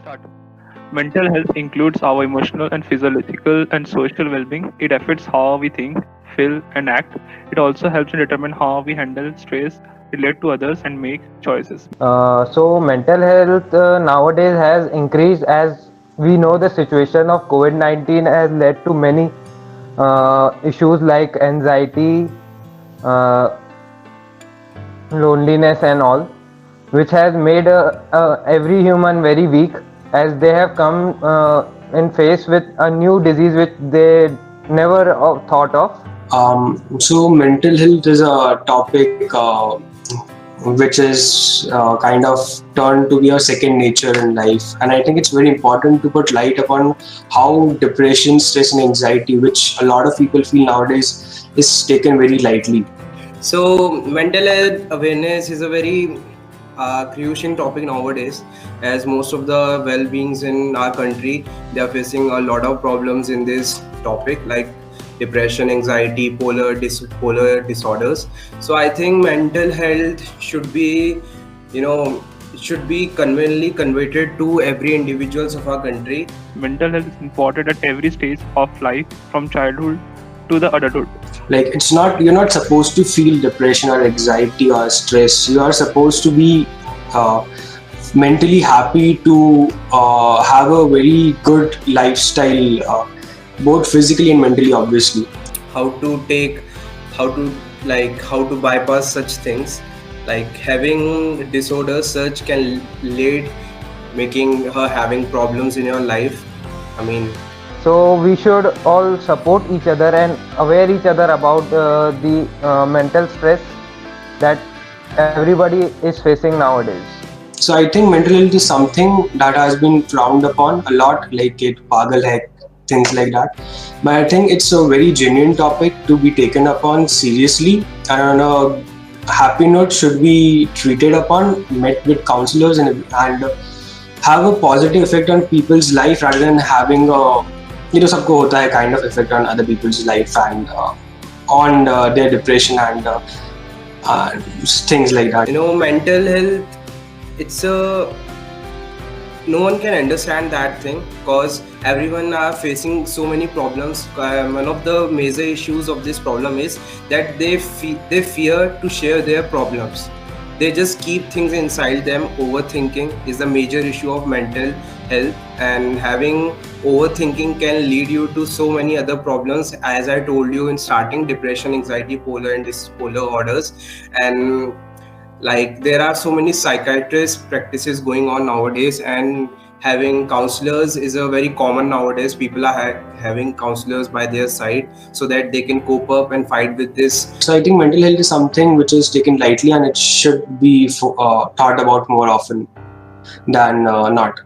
Start. Mental health includes our emotional and physiological and social well-being. It affects how we think, feel, and act. It also helps to determine how we handle stress, relate to others, and make choices. So mental health nowadays has increased as we know the situation of COVID-19 has led to many issues like anxiety, uh, loneliness and all, which has made every human very weak as they have come in face with a new disease which they never thought of. So mental health is a topic which is kind of turned to be a second nature in life, and I think it's very important to put light upon how depression, stress, and anxiety, which a lot of people feel nowadays, is taken very lightly. So, mental health awareness is a very crucial topic nowadays, as most of the well-beings in our country they are facing a lot of problems in this topic, like depression, anxiety, polar disorders. So, I think mental health should be, you know, should be conveniently conveyed to every individuals of our country. Mental health is important at every stage of life, from childhood to the adulthood. Like, it's not, you're not supposed to feel depression or anxiety or stress. You are supposed to be uh, mentally happy to have a very good lifestyle, both physically and mentally, obviously. How to take, how to how to bypass such things, like having disorders such can lead making her having problems in your life. I mean, So we should all support each other and aware each other about the mental stress that everybody is facing nowadays. So I think mental health is something that has been frowned upon a lot, like it, pagal hai, things like that. But I think it's a very genuine topic to be taken upon seriously, and on a happy note should be treated upon, met with counselors, and have a positive effect on people's life rather than having a, सबको होता है kind of effect on other people's life and on their depression and things like that. mental health, it's a, no one can understand that thing because everyone are facing so many problems. One of the major issues of this problem is that they fear to share their problems. They just keep things inside them. Overthinking is the major issue of mental health, and having overthinking can lead you to so many other problems, as I told you in starting: depression, anxiety, polar and bipolar orders. And like, there are so many psychiatrist practices going on nowadays, and having counselors is a very common nowadays. People are having counselors by their side so that they can cope up and fight with this. So I think mental health is something which is taken lightly, and it should be thought about more often than not.